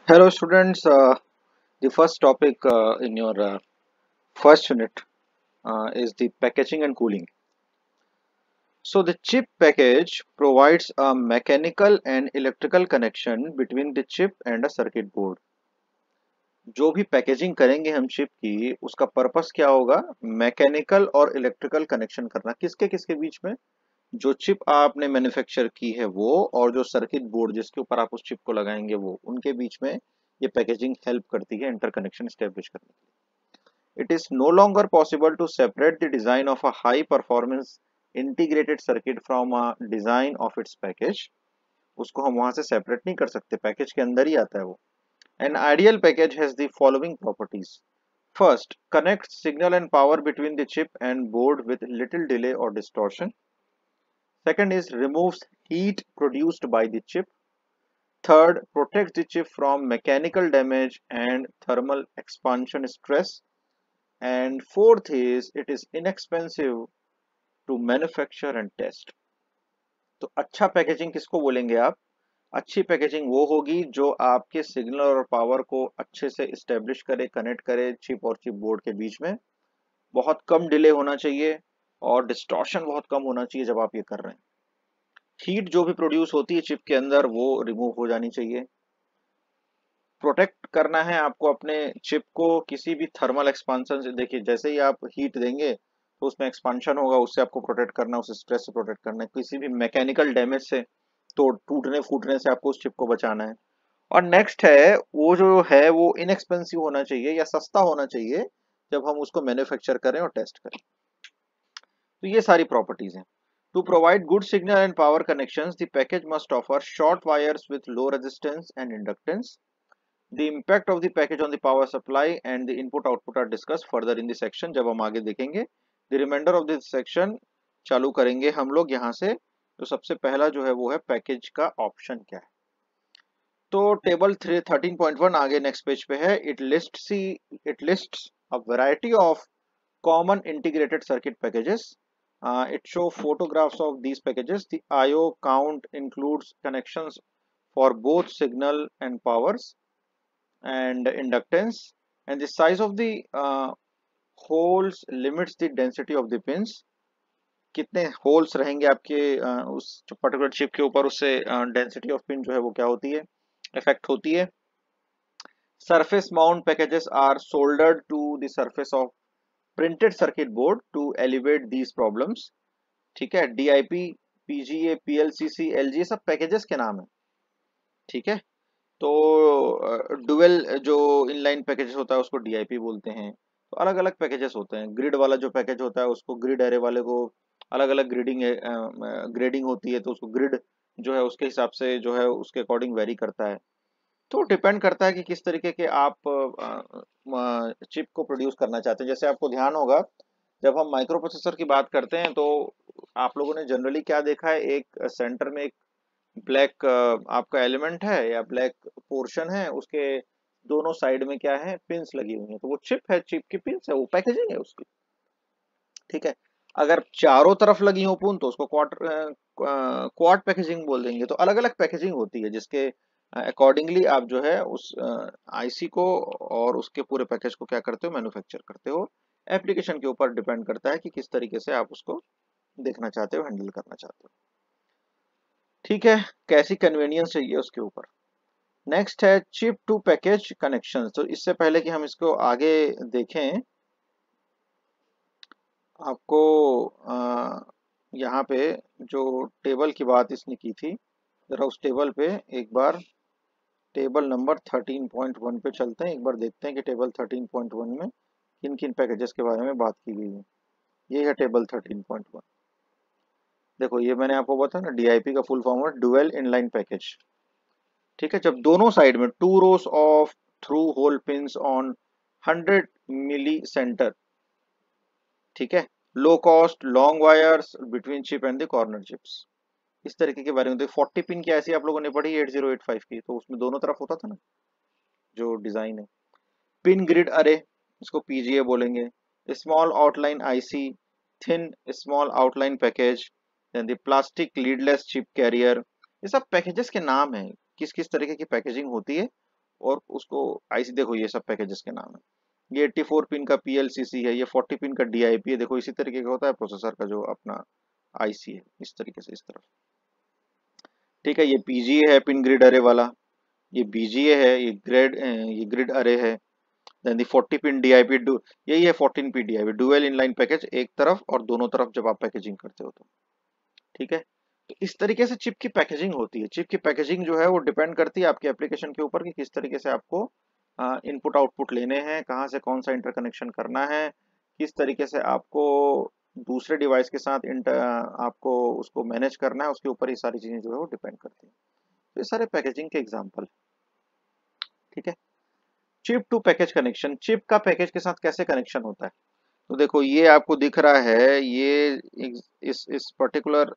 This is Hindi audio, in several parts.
Hello, students. The first topic in your first unit is the packaging and cooling. So, the chip package provides a mechanical and electrical connection between the chip and a circuit board. जो भी पैकेजिंग करेंगे हम चिप की, उसका पर्पस क्या होगा? मैकेनिकल और इलेक्ट्रिकल कनेक्शन करना। किसके किसके बीच में? जो चिप आपने मैन्युफैक्चर की है वो, और जो सर्किट बोर्ड जिसके ऊपर आप उस चिप को लगाएंगे वो, उनके बीच में ये पैकेजिंग हेल्प करती है इंटरकनेक्शन स्टैब्लिश करने के लिए। It is no longer possible to separate the design of a high performance integrated circuit from a design of its package. उसको हम वहां से सेपरेट नहीं कर सकते, पैकेज के अंदर ही आता है वो। An ideal package has the following properties. First, connects signal and power between the chip and board with little delay or distortion. Second is removes heat produced by the chip. Third, protects the chip from mechanical damage and thermal expansion stress. And fourth is it is inexpensive to manufacture and test. तो अच्छा पैकेजिंग किसको बोलेंगे आप? अच्छी पैकेजिंग वो होगी जो आपके सिग्नल और पावर को अच्छे से इस्टेब्लिश करे, कनेक्ट करे चिप और चिप बोर्ड के बीच में। बहुत कम डिले होना चाहिए और डिस्टॉर्शन बहुत कम होना चाहिए जब आप ये कर रहे हैं। हीट जो भी प्रोड्यूस होती है चिप के अंदर वो रिमूव हो जानी चाहिए। प्रोटेक्ट करना है आपको अपने चिप को किसी भी थर्मल एक्सपांशन से। देखिए, जैसे ही आप हीट देंगे तो उसमें एक्सपांशन होगा, उससे आपको प्रोटेक्ट करना है, उस स्ट्रेस से प्रोटेक्ट करना है, किसी भी मैकेनिकल डैमेज से, तो टूटने फूटने से आपको उस चिप को बचाना है। और नेक्स्ट है वो जो है वो इनएक्सपेंसिव होना चाहिए या सस्ता होना चाहिए जब हम उसको मैन्युफैक्चर करें और टेस्ट करें। तो ये सारी प्रॉपर्टीज हैं। To provide good signal and power connections the package must offer short wires with low resistance and inductance. The impact of the package on the power supply and the input output are discussed further in the section. जब हम आगे देखेंगे the remainder of this section चालू करेंगे हम लोग यहाँ से। तो सबसे पहला जो है वो है पैकेज का ऑप्शन क्या है। तो टेबल 13.1 आगे नेक्स्ट पेज पे है। It lists a variety of common integrated circuit packages. It show photographs of these packages. The IO count includes connections for both signal and powers and inductance, and the size of the holes limits the density of the pins. कितने होल्स रहेंगे आपके उस पर्टिकुलर चिप के ऊपर, उससे डेंसिटी ऑफ पिन जो है वो क्या होती है, इफेक्ट होती है। Surface mount packages are soldered to the surface of printed circuit board to elevate these problems. ठीक है, DIP, PGA, PLCC, LG, सब पैकेजेस के नाम है। ठीक है, तो डुअल जो इनलाइन पैकेजेस होता है उसको DIP बोलते हैं। तो अलग अलग पैकेजेस होते हैं। ग्रिड वाला जो पैकेज होता है उसको, ग्रिड एरे वाले को अलग अलग ग्रेडिंग होती है, तो उसको ग्रिड जो है उसके हिसाब से जो है उसके अकॉर्डिंग वेरी करता है। तो डिपेंड करता है कि किस तरीके के आप चिप को प्रोड्यूस करना चाहते हैं। जैसे आपको ध्यान होगा जब हम माइक्रो प्रोसेसर की बात करते हैं तो आप लोगों ने जनरली क्या देखा है, एक सेंटर में एक ब्लैक आपका एलिमेंट है या ब्लैक पोर्शन है, उसके दोनों साइड में क्या है, पिंस लगी हुई हैं, तो वो चिप है, चिप की पिंस है, वो पैकेजिंग है उसकी। ठीक है, अगर चारों तरफ लगी हो पुन तो उसको क्वाड पैकेजिंग बोल देंगे। तो अलग अलग पैकेजिंग होती है जिसके अकॉर्डिंगली आप जो है उस IC को और उसके पूरे पैकेज को क्या करते हो, मैन्युफैक्चर करते हो। एप्लीकेशन के ऊपर डिपेंड करता है कि किस तरीके से आप उसको देखना चाहते हो, हैंडल करना चाहते हो। ठीक है, कैसी कन्वीनियंस चाहिए उसके ऊपर। नेक्स्ट है चिप टू पैकेज कनेक्शन। तो इससे पहले कि हम इसको आगे देखें, आपको यहाँ पे जो टेबल की बात इसने की थी, जरा उस टेबल पे एक बार, टेबल नंबर 13.1 पे चलते हैं, एक बार देखते हैं कि टेबल 13.1 में किन किन पैकेजेस के बारे में बात की गई है। ये है टेबल 13.1। देखो, ये मैंने आपको बताया ना, DIP का फुल फॉर्म है डुअल इनलाइन पैकेज। ठीक है, जब दोनों साइड में 2 rows of through hole pins on 100 mil centre. ठीक है, low cost long wires between chip and the corner chips. इस तरीके के बारे में। तो 40 पिन की ऐसी आप लोगों ने पढ़ी 8085 की, तो उसमें दोनों तरफ होता था ना जो डिजाइन है। पिन ग्रिड अरे, इसको PGA बोलेंगे। Small outline IC, thin small outline package, then the plastic leadless chip carrier. ये सब पैकेजेस के नाम हैं, किस किस तरीके की पैकेजिंग होती है और उसको आईसी, देखो ये सब पैकेजेस के नाम है। ये 84 पिन का पीएलसीसी है, ये 40 पिन का डीआईपी है। देखो इसी तरीके का होता है प्रोसेसर का जो अपना आईसी है, इस तरीके से इस तरफ। ठीक है, ये पीजीए है, पिन ग्रिड अरे वाला। ये बीजीए है, ये ग्रिड अरे है। देन दी 40 पिन डीआईपी, यही है 14 pin DIP, dual inline package, एक तरफ और दोनों तरफ जब आप पैकेजिंग करते हो तो। ठीक है, तो इस तरीके से चिप की पैकेजिंग होती है। चिप की पैकेजिंग जो है वो डिपेंड करती है आपके एप्लीकेशन के ऊपर कि किस तरीके से आपको इनपुट आउटपुट लेने हैं, कहाँ से कौन सा इंटरकनेक्शन करना है, किस तरीके से आपको दूसरे डिवाइस के साथ आपको उसको मैनेज करना है, उसके ऊपर ये सारी चीजें जो है वो डिपेंड करती है। तो ये सारे पैकेजिंग के एग्जाम्पल। ठीक है, chip to package connection, chip का पैकेज के साथ कैसे कनेक्शन होता है। तो देखो ये आपको दिख रहा है, ये इस पर्टिकुलर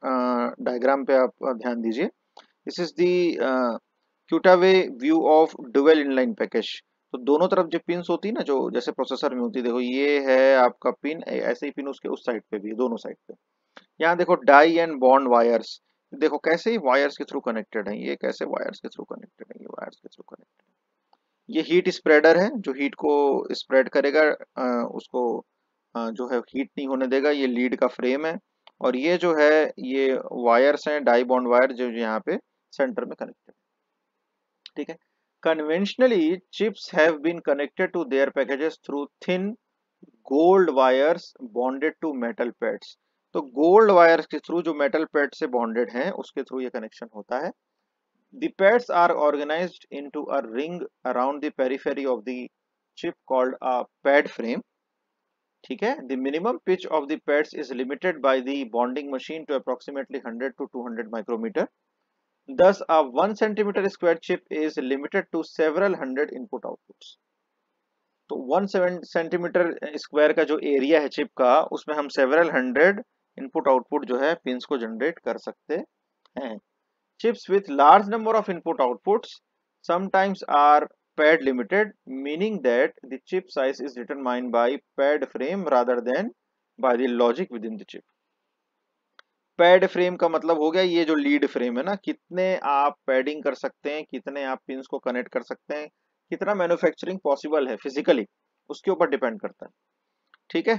डायग्राम पे आप ध्यान दीजिए। This is the cutaway view of dual inline package. तो दोनों तरफ जो पिन्स होती है ना, जो जैसे प्रोसेसर में होती है, देखो ये है आपका पिन, ऐसे ही पिन उसके उस साइड पे भी है, दोनों साइड पे। यहाँ देखो डाई एंड बॉन्ड वायर्स, देखो कैसे ही वायर्स के थ्रू कनेक्टेड है, ये कैसे वायर्स के थ्रू कनेक्टेड है, ये वायर्स के थ्रू कनेक्टेड है। ये हीट स्प्रेडर है जो हीट को स्प्रेड करेगा, उसको जो है हीट नहीं होने देगा, ये लीड का फ्रेम है। और ये जो है ये वायर्स हैं, डाई बॉन्ड वायर जो यहाँ पे सेंटर में कनेक्टेड। ठीक है, conventionally chips have been connected to their packages through thin gold wires bonded to metal pads. तो गोल्ड वायर्स के थ्रू जो मेटल पैड से बॉन्डेड हैं उसके थ्रू ये कनेक्शन होता है। The pads are organized into a ring around the periphery of the chip called a pad frame. ठीक है, the minimum pitch of the pads is limited by the bonding machine to approximately 100 to 200 micrometer. Thus, a 1 centimeter square chip is limited to several hundred input outputs. तो 1 सेंटीमीटर स्क्वायर का जो एरिया है चिप का, उसमें हम सेवरल हंड्रेड इनपुट आउटपुट जो है पिंस को जनरेट कर सकते हैं। Chips with large number of input outputs sometimes are pad limited, meaning that the chip size is determined by pad frame rather than by the logic within the chip. Pad frame का मतलब हो गया ये जो लीड फ्रेम है ना, कितने आप पैडिंग कर सकते हैं, कितने आप पिंस को कनेक्ट कर सकते हैं, कितना मैन्युफैक्चरिंग पॉसिबल है फिजिकली, उसके ऊपर डिपेंड करता है। ठीक है,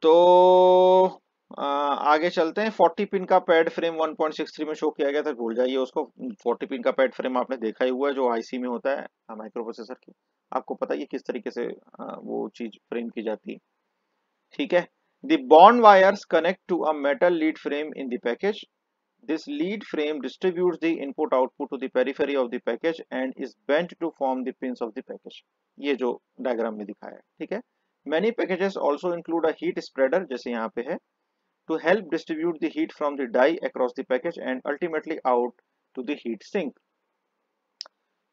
तो आगे चलते हैं। 40 पिन का पैड फ्रेम 1.63 में शो किया गया था, भूल जाइए उसको। 40 पिन का पैड फ्रेम आपने देखा ही हुआ है जो आईसी में होता है माइक्रो प्रोसेसर की, आपको पता ही है किस तरीके से वो चीज फ्रेम की जाती है। ठीक है, the bond wires connect to a metal lead frame in the package. This lead frame distributes the input output to the periphery of the package and is bent to form the pins of the package, ये जो डायग्राम में दिखाया है। ठीक है, many packages also include a heat spreader, जैसे यहाँ पे है, to help distribute the heat from the die across the package and ultimately out to the heat sink.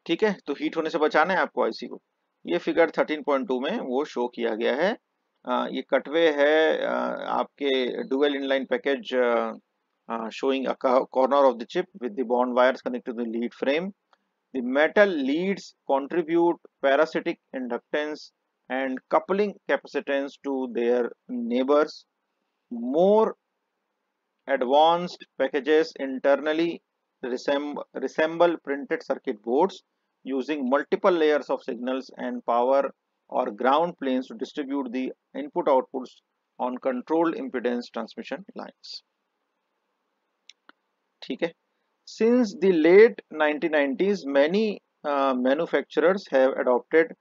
ठीक है, तो हीट होने से बचाना है आपको आईसी को। ये फिगर 13.2 में वो शो किया गया है। ये कटवे है आपके dual inline package showing a corner of the chip with the bond wires connected to the lead frame. The metal leads contribute parasitic inductance and coupling capacitance to their neighbors. More advanced packages internally resemble printed circuit boards using multiple layers of signals and power or ground planes to distribute the input outputs on controlled impedance transmission lines. ठीक है, since the late 1990s many manufacturers have adopted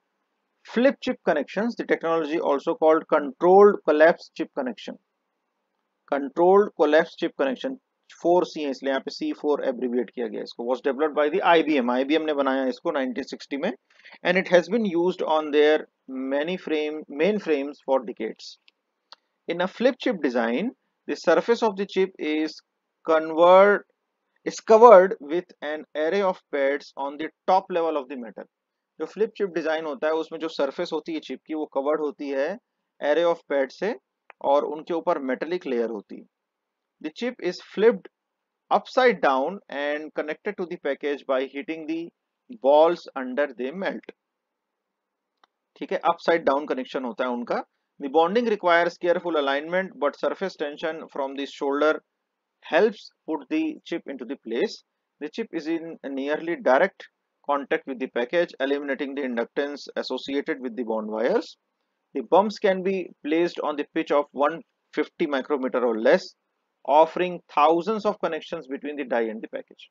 flip chip connections, the technology also called controlled collapse chip connection. Controlled collapse chip connection 4C है, इसलिए यहाँ पे C4 एब्रिविएट किया गया इसको। was developed by the IBM, IBM ने बनाया इसको 1960 में, and it has been used on their many mainframes for decades. In a flip chip design, the surface of the chip is covered with an array of pads on the top level of the metal. जो फ्लिप चिप डिजाइन होता है उसमें जो सरफेस होती है चिप की वो कवर्ड होती है एरे ऑफ पैड से, और उनके ऊपर मेटेलिक लेयर होती है। The chip is flipped upside down and connected to the package by heating the balls under they melt. ठीक है, अपसाइड डाउन कनेक्शन होता है उनका। The bonding requires careful alignment but surface tension from the solder helps put the chip into the place. The chip is in nearly direct contact with the package, eliminating the inductance associated with the bond wires. The bumps can be placed on the pitch of 150 micrometer or less, offering thousands of connections between the die and the package.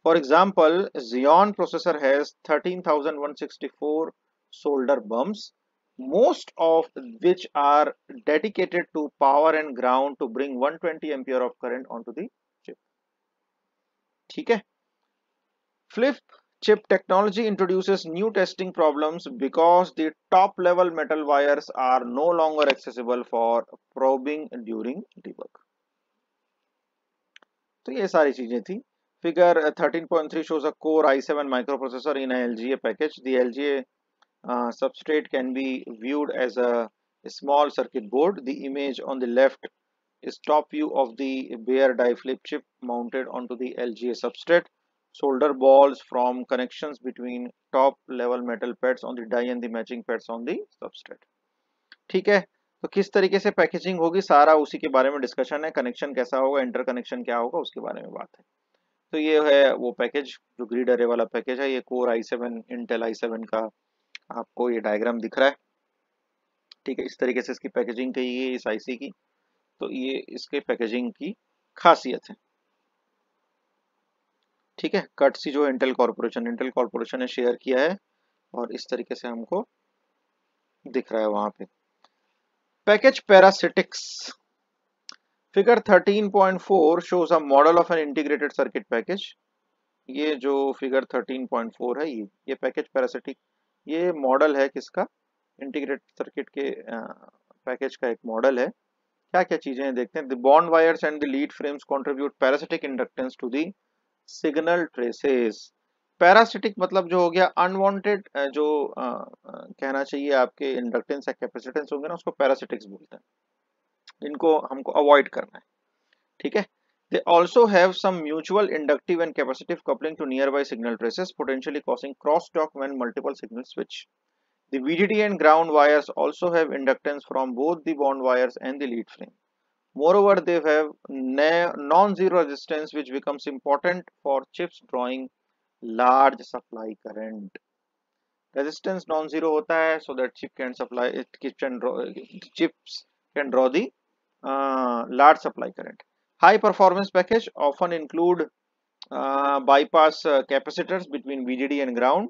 For example, Xeon processor has 13,164 solder bumps, most of which are dedicated to power and ground to bring 120 ampere of current onto the chip. ठीक है? Flip chip technology introduces new testing problems because the top level metal wires are no longer accessible for probing during debug. तो ये सारी चीजें थी. Figure 13.3 shows a Core i7 microprocessor in a LGA package. The LGA substrate can be viewed as a small circuit board. The image on the left is top view of the bare die flip chip mounted onto the LGA substrate. Solder balls from connections between top level metal pads on the die and the matching pads on the substrate. ठीक है, तो किस तरीके से पैकेजिंग होगी सारा उसी के बारे में डिस्कशन है. कनेक्शन कैसा होगा, इंटर कनेक्शन क्या होगा, उसके बारे में बात है. तो ये है वो पैकेज जो ग्रिड अरे वाला पैकेज है. ये कोर i7 इंटेल i7 का आपको ये डायग्राम दिख रहा है. ठीक है, इस तरीके से इसकी पैकेजिंग की गई है इस आईसी की. तो ये इसके पैकेजिंग की खासियत है. ठीक है, कट सी जो इंटेल कॉर्पोरेशन ने शेयर किया है और इस तरीके से हमको दिख रहा है वहां पे. Package parasitics. Figure 13.4 shows a model of an integrated circuit package. ये जो फिगर 13.4 है ये पैकेज पैरासिटिक ये मॉडल है किसका, इंटीग्रेटेड सर्किट के पैकेज का एक मॉडल है. क्या क्या चीजें हैं देखते हैं. The bond wires and the lead frames contribute parasitic inductance to the signal traces. Parasitic मतलब जो हो गया अनवांटेड, जो कहना चाहिए आपके इंडक्टेंस या कैपेसिटेंस होंगे ना, उसको पैरासिटिक्स बोलते हैं. इनको हमको अवॉइड करना है. ठीक है. They also have some mutual inductive and capacitive coupling to nearby signal traces, potentially causing crosstalk when multiple signals switch. The VDD and ground wires also have inductance from both the bond wires and the lead frame. Moreover, they have non-zero resistance, which becomes important for chips drawing large supply current. Resistance non-zero होता है so that chips can draw the large supply current. High performance package often include bypass capacitors between VDD and ground.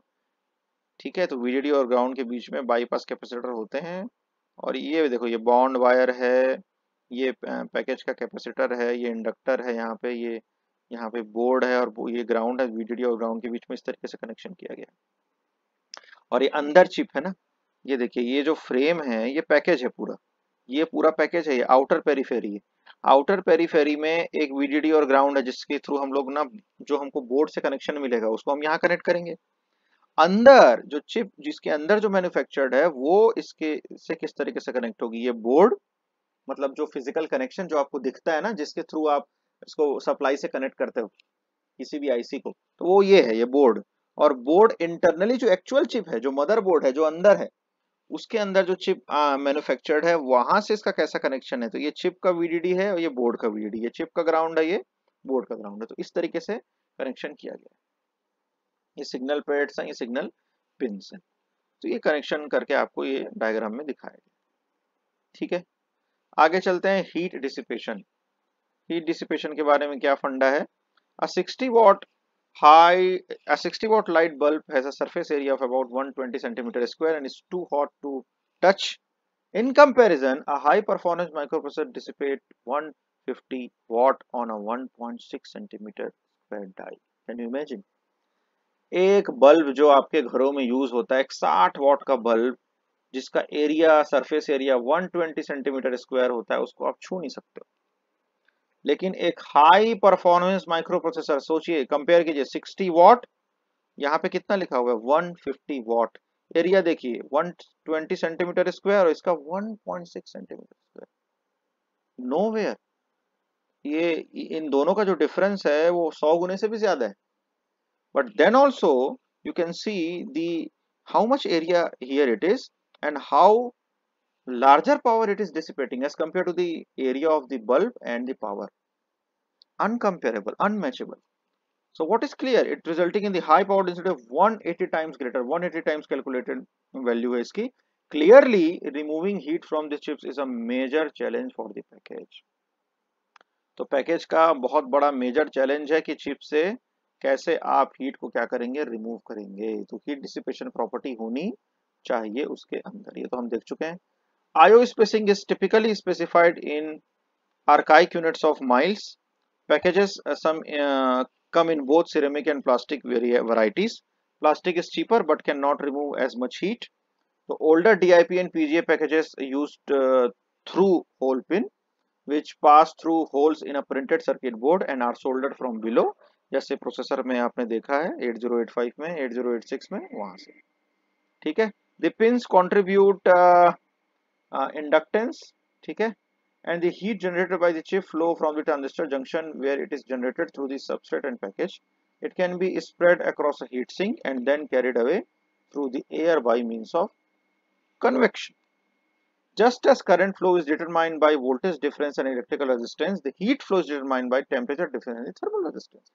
ठीक है, तो VDD और ग्राउंड के बीच में बाईपास कैपेसिटर होते हैं. और ये देखो ये बॉन्ड वायर है, ये पैकेज का कैपेसिटर है, ये इंडक्टर है, यहाँ पे बोर्ड है और ये ग्राउंड है. VDD और ग्राउंड के बीच में इस तरीके से कनेक्शन किया गया. और ये अंदर चिप है ना, ये देखिए ये जो फ्रेम है ये पैकेज है पूरा, ये पूरा पैकेज है. ये आउटर पेरिफेरी है. आउटर पेरिफेरी में एक VDD और ग्राउंड है जिसके थ्रू हम लोग ना जो हमको बोर्ड से कनेक्शन मिलेगा उसको हम यहाँ कनेक्ट करेंगे. अंदर जो चिप जिसके अंदर जो मैन्युफैक्चर्ड है वो इसके से किस तरीके से कनेक्ट होगी. ये बोर्ड मतलब जो फिजिकल कनेक्शन जो आपको दिखता है ना जिसके थ्रू आप इसको सप्लाई से कनेक्ट करते हो किसी भी आईसी को, तो वो ये है, ये बोर्ड. और बोर्ड इंटरनली जो एक्चुअल चिप है, जो मदर बोर्ड है जो अंदर है, उसके अंदर जो चिप मैन्युफैक्चर्ड है वहां से इसका कैसा कनेक्शन है. तो ये चिप का VDD है और ये बोर्ड का VDD. ये चिप का ग्राउंड है, ये बोर्ड का ग्राउंड है. तो इस तरीके से कनेक्शन किया गया है. ये सिग्नल पेड्स हैं, ये सिग्नल पिन्स हैं. तो ये कनेक्शन करके आपको ये डायग्राम में दिखाया गया. ठीक है, आगे चलते हैं. Heat dissipation. हीट डिसिपेशन के बारे में क्या फंडा है. A 60 watt light bulb has a surface area of about 120 centimeter square and is too hot to touch. In comparison, a high performance microprocessor dissipates 150 watt on a 1.6 centimeter square die. Can you imagine? एक बल्ब जो आपके घरों में यूज होता है, एक 60 वॉट का बल्ब जिसका area surface area 120 centimetre square होता है, उसको आप छू नहीं सकते हो. लेकिन एक हाई परफॉर्मेंस माइक्रो प्रोसेसर, सोचिए कंपेयर कीजिए 60 वॉट, यहाँ पे कितना लिखा हुआ है 150 वॉट. एरिया देखिए 120 सेंटीमीटर स्क्वायर और इसका 1.6 सेंटीमीटर स्क्वायर. नोवेयर. ये इन दोनों का जो डिफरेंस है वो 100 गुने से भी ज्यादा है. But then also you can see the how much area here it is and how larger power it is dissipating as compared to the area of the bulb and the power. Uncomparable, unmatchable. So what is clear? It resulting in the high power density of 180 times greater. 180 times calculated value है इसकी. Clearly, removing heat from the chips is a major challenge for the package. तो पैकेज का बहुत बड़ा मेजर चैलेंज है कि चिप से कैसे आप हीट को क्या करेंगे, रिमूव करेंगे. तो हीट डिसिपेशन प्रॉपर्टी होनी चाहिए उसके अंदर. ये तो हम देख चुके हैं. IO spacing is typically specified in archaic units of miles. Packages some come in both ceramic and plastic varieties. Plastic is cheaper but cannot remove as much heat. The older DIP and PGA packages used through hole pin, which pass through holes in a printed circuit board and are soldered from below. जैसे प्रोसेसर में आपने देखा है 8085 में, 8086 में, वहां से. ठीक है. The pins contribute inductance. ठीक है. And the heat generated by the chip flow from the transistor junction where it is generated through the substrate and package. It can be spread across a heat sink and then carried away through the air by means of convection. Just as current flow is determined by voltage difference and electrical resistance, the heat flow is determined by temperature difference and thermal resistance.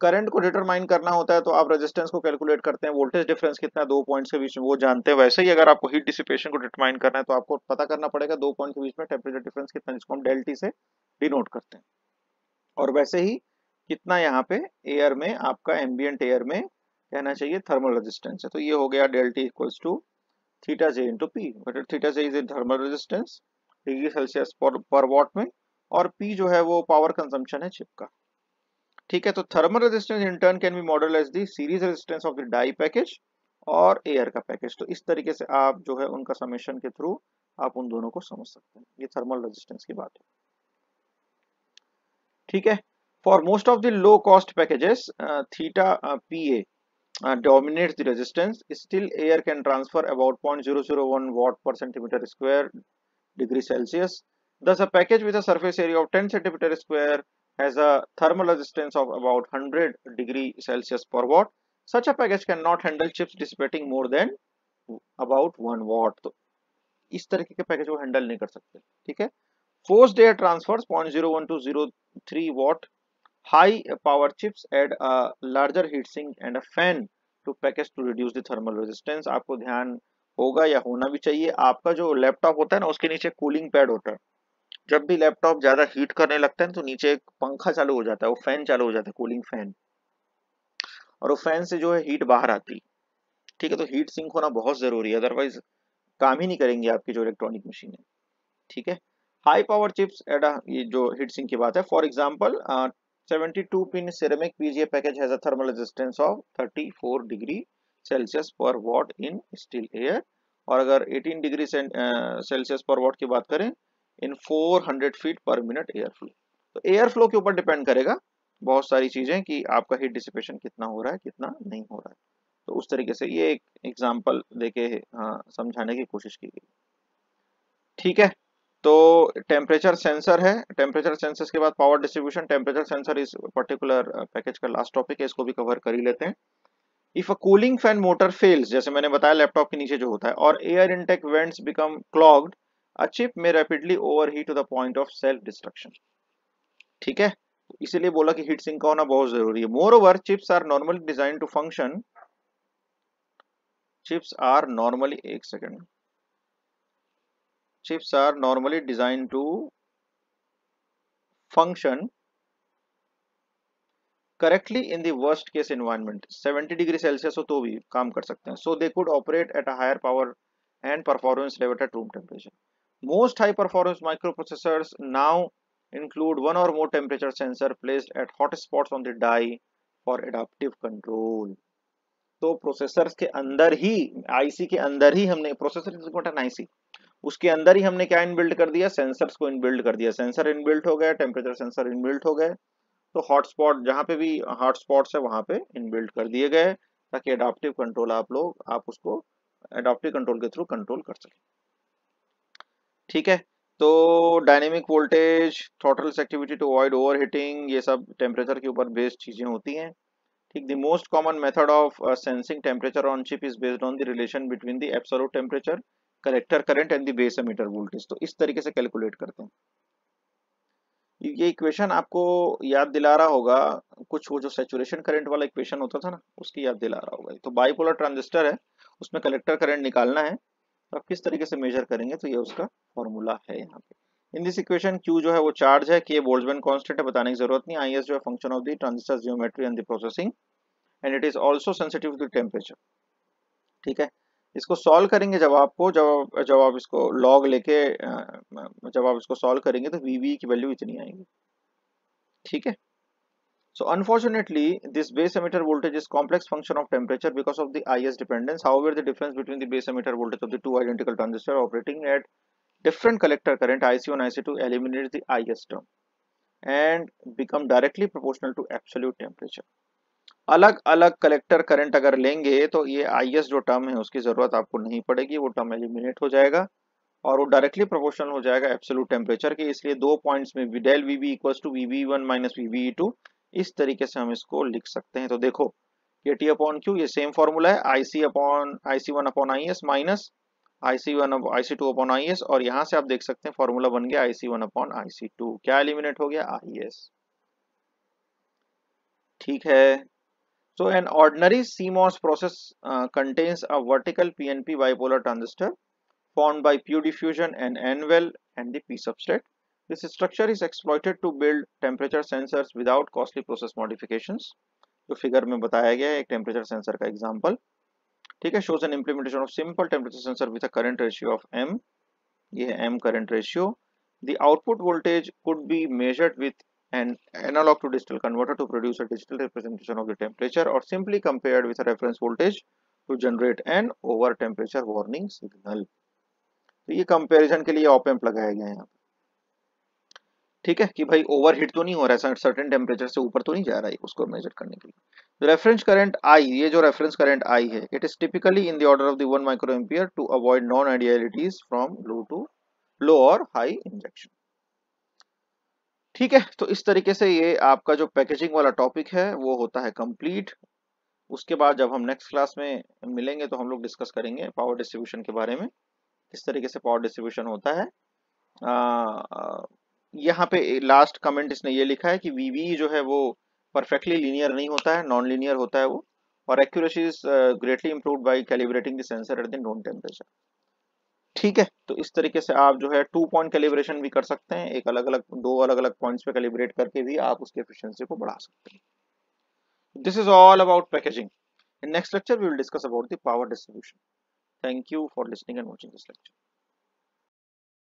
Current को डिटरमाइन करना होता है तो आप रेजिस्टेंस को कैलकुलेट करते हैं, वोल्टेज डिफरेंस कितना है दो पॉइंट्स के बीच में वो जानते हैं. वैसे ही अगर आपको हीट डिसिपेशन को डिटरमाइन करना है तो आपको पता करना पड़ेगा दो पॉइंट के बीच में टेम्परेचर डिफरेंस कितना, जिसको हम डेल टी से डिनोट करते हैं. और वैसे ही कितना यहाँ पे एयर में, आपका एम्बियंट एयर में कहना चाहिए थर्मल रेजिस्टेंस है. तो ये हो गया del T equals to theta J into P. Theta J is in thermal resistance degree Celsius per watt में, और पी जो है वो पावर कंजम्पशन है चिप का. ठीक है. तो thermal resistance in turn can be model as the series resistance of the die package और एयर का पैकेज. तो इस तरीके से आप जो है उनका समेशन के थ्रू आप उन दोनों को समझ सकते हैं. ये थर्मल रेजिस्टेंस की बात है. ठीक है. For most of the low cost packages theta P A dominates the resistance. Still air can transfer about 0.001 watt per centimeter square degree Celsius. Thus a package with a surface area of 10 centimeter square has a thermal resistance of about 100 degree Celsius per watt. Such a package cannot handle chips dissipating more than about 1 watt. तो इस तरीके के पैकेज वो हैंडल नहीं कर सकते. ठीक है. Forced air transfers 0.01 to 0.03 watt. High power chips add a larger heat sink and a fan to package to reduce the thermal resistance. आपको ध्यान होगा या होना भी चाहिए, आपका जो लैपटॉप होता है ना उसके नीचे कूलिंग पैड होता है. जब भी लैपटॉप ज्यादा हीट करने लगता है तो नीचे एक पंखा चालू हो जाता है, वो फैन चालू हो जाता है, कूलिंग फैन, और वो फैन से जो है हीट बाहर आती है. ठीक है. तो हीट सिंक होना बहुत जरूरी है, अदरवाइज काम ही नहीं करेंगी आपकी जो इलेक्ट्रॉनिक मशीन है. ठीक है. हाई पावर चिप्स एड ये जो हीट सिंक की बात है. For example 72 pin ceramic PGA package has a thermal resistance of 34 degree Celsius per watt in still air. और अगर 18 डिग्री सेल्सियस पर वॉट की बात करें इन 400 फीट पर मिनट एयर फ्लो. तो एयर फ्लो के ऊपर डिपेंड करेगा बहुत सारी चीजें कि आपका हीट डिसिपेशन कितना हो रहा है कितना नहीं हो रहा है. तो उस तरीके से ये एक एग्जांपल देके समझाने की कोशिश की गई. ठीक है. तो टेम्परेचर सेंसर है. टेम्परेचर सेंसर के बाद पावर डिस्ट्रीब्यूशन. टेम्परेचर सेंसर इस पर्टिकुलर पैकेज का लास्ट टॉपिक है, इसको भी कवर कर ही लेते हैं. If a cooling fan motor fails, जैसे मैंने बताया लैपटॉप के नीचे जो होता है, और air intake vents become clogged, a chip में rapidly overheat to the point of self destruction. ठीक है. इसीलिए बोला कि हीट सिंक का होना बहुत जरूरी है. Moreover chips are normally design to function. Chips are normally, एक second, chips are normally designed to function correctly in the worst case environment. 70 degree Celsius हो तो भी काम कर सकते हैं. So they could operate at a higher power and performance level at room temperature. Most high performance microprocessors now include one or more temperature sensor placed at hot spots on the die for adaptive control. तो प्रोसेसर्स के अंदर ही, आईसी के अंदर ही हमने, processor is not an IC, उसके अंदर ही हमने क्या इनबिल्ड कर दिया, सेंसर्स को इनबिल्ड कर दिया. सेंसर इनबिल्ट हो गए, टेम्परेचर सेंसर इनबिल्ट हो गए. तो हॉटस्पॉट जहां पे भी हॉटस्पॉट्स है वहां पे इनबिल्ट कर दिए गए ताकि एडाप्टिव कंट्रोल आप उसको एडाप्टिव कंट्रोल के थ्रू कंट्रोल कर सकें. ठीक है. तो dynamic voltage, throttles activity to avoid overheating, ये सब टेम्परेचर के ऊपर बेस्ड चीजें होती हैं. ठीक. The most common method of sensing temperature on chip is based on the relation between the absolute temperature, collector current and the base emitter voltage. तो इस तरीके से कैलकुलेट करते हैं. ये इक्वेशन आपको याद दिला रहा होगा, कुछ वो जो सैचुरेशन करंट वाला इक्वेशन होता था ना, उसकी याद दिला रहा होगा। तो बाइपोलर ट्रांजिस्टर है, उसमें कलेक्टर करंट निकालना है, तो आप किस तरीके से मेजर करेंगे, तो ये उसका फॉर्मूला है यहाँ पे। इन दिस इक्वेशन Q जो है वो चार्ज है, K बोल्ट्जमैन कांस्टेंट है, बताने की जरूरत नहीं। IS जो है function of the transistor geometry and the processing, and it is also sensitive to temperature. ठीक है, इसको सॉल्व करेंगे जब आपको जब आप इसको लॉग लेके जब आप इसको सॉल्व करेंगे तो वीवी की वैल्यू इतनी आएगी। ठीक है, so unfortunately this base emitter voltage is complex function of temperature because of the IS dependence. However, the difference between the base emitter voltage of the two identical transistors operating at different collector current IC1 IC2 eliminates the IS term and become directly proportional to absolute temperature. अलग अलग कलेक्टर करंट अगर लेंगे तो ये IS जो टर्म है उसकी जरूरत आपको नहीं पड़ेगी, वो टर्म एलिमिनेट हो जाएगा और वो डायरेक्टली प्रोपोर्शनल हो जाएगा एब्सोल्यूट टेम्परेचर के। इसलिए दो पॉइंट्स में del VB equals to VB one minus VB two, इस तरीके से हम इसको लिख सकते हैं। तो देखो KT अपॉन क्यू, ये सेम फॉर्मूला है, IC1 upon IS minus IC2 upon IS, और यहाँ से आप देख सकते हैं फॉर्मूला बन गया IC1 अपॉन IC2। क्या एलिमिनेट हो गया? IS। ठीक है, so an ordinary CMOS process contains a vertical PNP bipolar transistor formed by P diffusion and N well and the P substrate. This structure is exploited to build temperature sensors without costly process modifications. जो फिगर में बताया गया है एक टेम्परेचर सेंसर का एग्जांपल। ठीक है, shows an implementation of simple temperature sensor with a current ratio of M. ये है M current ratio. The output voltage could be measured with an analog to digital converter to produce a digital representation of the temperature, or simply compared with a reference voltage to generate an over temperature warning signal. तो ये कंपैरिजन के लिए ऑप एम्प लगाया गया है यहाँ। ठीक है, कि भाई ओवर हीट तो नहीं हो रहा है, सर्टेन टेम्परेचर से ऊपर तो नहीं जा रहा है, उसको मेजर करने के लिए। रेफरेंस करंट I, ये जो रेफरेंस करंट I है, it is typically in the order of the 1 micro ampere to avoid non idealities from low और हाई इंजेक्शन। ठीक है, तो इस तरीके से ये आपका जो पैकेजिंग वाला टॉपिक है वो होता है कंप्लीट। उसके बाद जब हम नेक्स्ट क्लास में मिलेंगे तो हम लोग डिस्कस करेंगे पावर डिस्ट्रीब्यूशन के बारे में, किस तरीके से पावर डिस्ट्रीब्यूशन होता है। यहाँ पे लास्ट कमेंट इसने ये लिखा है कि वीवी जो है वो परफेक्टली लीनियर नहीं होता है, नॉन लीनियर होता है वो, और accuracy is greatly improved by calibrating the sensor at the known temperature. ठीक है, तो इस तरीके से आप जो है 2 पॉइंट कैलिब्रेशन भी कर सकते हैं, एक अलग अलग दो अलग अलग पॉइंट्स पे कैलिब्रेट करके भी आप उसकी एफिशिएंसी को बढ़ा सकते हैं। This is all about packaging. In next lecture we will discuss about the power distribution. Thank you for listening and watching this lecture.